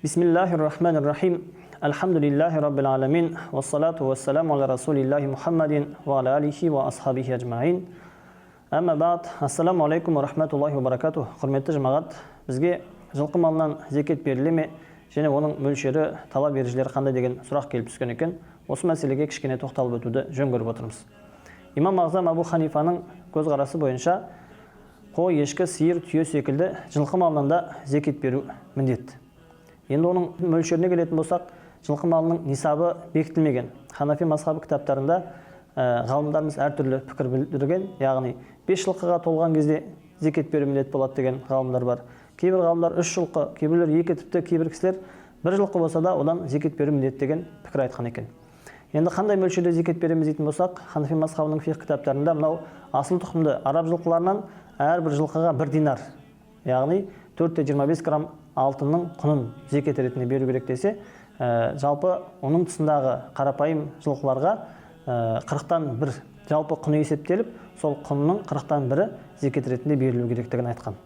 Bismillahirrahmanirrahim. Alhamdulillahi Rabbil alamin. Wassalatu wassalamu ala rasulillahi Muhammadin wa ala alihi wa ashabihi ajma'in. Amma ba'd. Assalamu alaikum wa rahmatullahi wa barakatuh. Hurmatli jama'at, bizga жылқы малынан зекет беріле ме, және оның мөлшері, талап ережелері қандай деген сұрақ келіп түскен екен. Осы мәселеге кішкене тоқталып өтуді жөн көріп отырмыз. Имам Ағзам Абу Ханифаның көзқарасы бойынша қой, ешкі, сиыр, түйе секілді жылқы малынан да зекет беру міндет. Енді оның мөлшеріне келетін болсақ, жылқы малының нисабы бекітілмеген. Ханафи мазхабы кітаптарында ғалымдарымыз әртүрлі пікір білдірген, яғни 5 жылқыға толған кезде зекет беру міндет болады деген ғалымдар бар. Кейбір ғалымдар 3 жылқы, кейбіреулер 2, тіпті кейбір кісілер 1 жылқы болса да одан зекет беру міндет деген пікір айтқан екен. Енді қандай мөлшерде зекет береміз дейтін болсақ, Ханафи мазхабының фиқх кітаптарында мынау асыл тұқымды араб жылқыларынан әрбір жылқыға 1 динар, яғни 4-25 грамм алтынның құнын зекет ретінде беру керек десе, жалпы оның тұсындағы қарапайым жылқыларға 40-тан 1 жалпы құны есептеліп, сол құнның 40-тан 1 зекет ретінде берілу керектігін айтқан.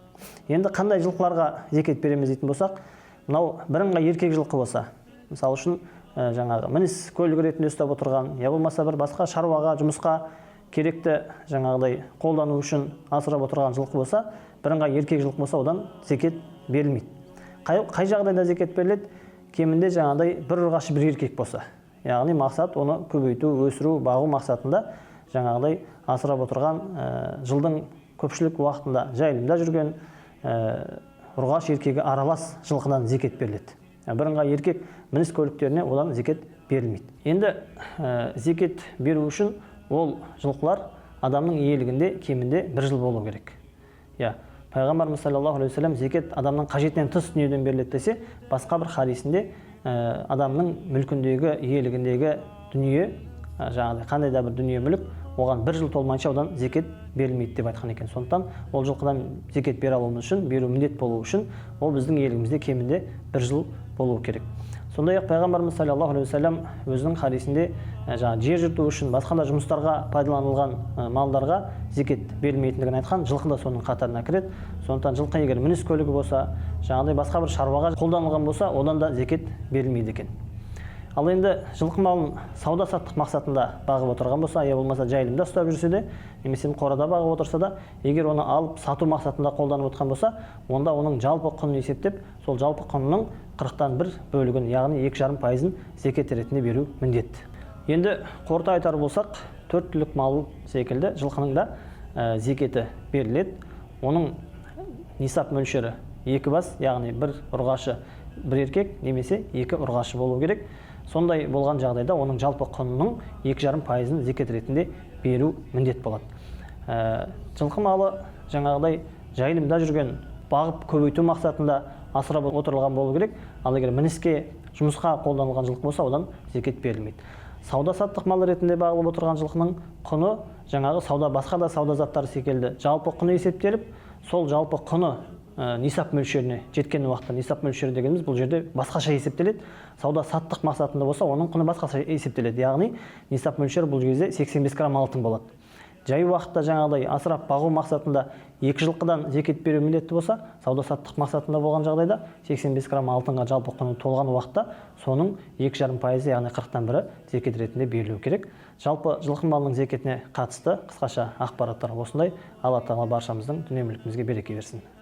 Енді қандай жылқыларға зекет береміз дейтін болсақ, мынау бірыңғай еркек жылқы болса, мысалы үшін жаңағы мініс көлік ретінде ұстап отырған, я болмаса бір басқа шаруаға, жұмысқа керекті жаңағыдай қолдану үшін асырап отырған жылқы болса, бірыңғай еркек жылқы болса, одан зекет берілмейді. Қай жағдайда зекет беріледі? Кемінде жаңағыдай бір ұрғашы бір еркек болса, яғни мақсат оны көбейту, өсіру, бағу мақсатында жаңағыдай асырап отырған, жылдың көпшілік уақытында жайылымда жүрген ұрғаш еркегі аралас жылқыдан зекет беріледі. Бірыңғай еркек мініс көліктеріне одан зекет берілмейді. Енді зекет беру үшін ол жылқылар адамның иелігінде кемінде 1 жыл болу керек. Пайғамбарымыз саллаллаху алейхи вассалам зекет адамның қажетінен тыс дүниеден беріледі десе, басқа бір хадисінде адамның мүлкіндегі, иелігіндегі дүние, жаңағыдай қандай да бір дүние мүлік, оған 1 жыл толмайынша одан зекет берілмейді деп айтқан екен. Сондықтан ол жылқыдан зекет бере алуымыз үшін, беру міндет болу үшін, ол біздің иелігімізде кемінде 1 жыл болуы керек. Сондай-ақ пайғамбарымыз саллаллаху алейхи вассалам өзінің хадисінде жер жырту үшін, басқа да жұмыстарға пайдаланылған малдарға зекет берілмейтіндігін айтқан, жылқы да соның қатарына кіреді. Сондықтан жылқы егер мініс көлігі болса, жаңағыдай басқа бір шаруаға қолданылған болса, одан да зекет берілмейді екен. Ал енді жылқы малын сауда-саттық мақсатында бағып отырған болса, я болмаса жайылымда ұстап жүрсе де, немесе қорада бағып отырса да, егер оны алып сату мақсатында қолданып отқан болса, онда оның жалпы құнын есептеп, сол жалпы құнының 40-тан 1 бөлігін, яғни 2,5% зекет ретінде беру міндет. Енді қорыта айтар болсақ, 4 түлік мал секілді жылқының да зекеті беріледі. Оның нисап мөлшері 2 бас, яғни 1 ұрғашы 1 еркек, немесе 2 ұрғашы болу керек. Сондай болған жағдайда оның жалпы құнының 2,5%-ын зекет ретінде беру міндет болады. Жылқы малы жаңағыдай жайылымда жүрген, бағып көбейту мақсатында асырап отырылған болу керек. Ал егер мініске, жұмысқа қолданылған жылқы болса, одан зекет берілмейді. Сауда-саттық мал ретінде бағылып отырған жылқының құны жаңағы басқа да сауда заттары секілді жалпы құны есептеліп, сол жалпы құны нисап мөлшеріне жеткен уақытта, нисап мөлшері дегеніміз бұл жерде басқаша есептеледі. Сауда-саттық мақсатында болса, оның құны басқаша есептеледі. Яғни нисап мөлшері бұл кезде 85 грамм алтын болады. Жай уақытта жаңағыдай асырап бағу мақсатында 2 жылқыдан зекет беру міндетті болса, сауда-саттық мақсатында болған жағдайда 85 грамм алтынға жалпы құны толған уақытта соның 2,5%, яғни 40-тан 1 зекет ретінде берілу керек. Жалпы жылқы малының зекетіне қатысты қысқаша ақпараттар осындай. Алла тағала баршамыздың дүние мүлкімізге береке берсін.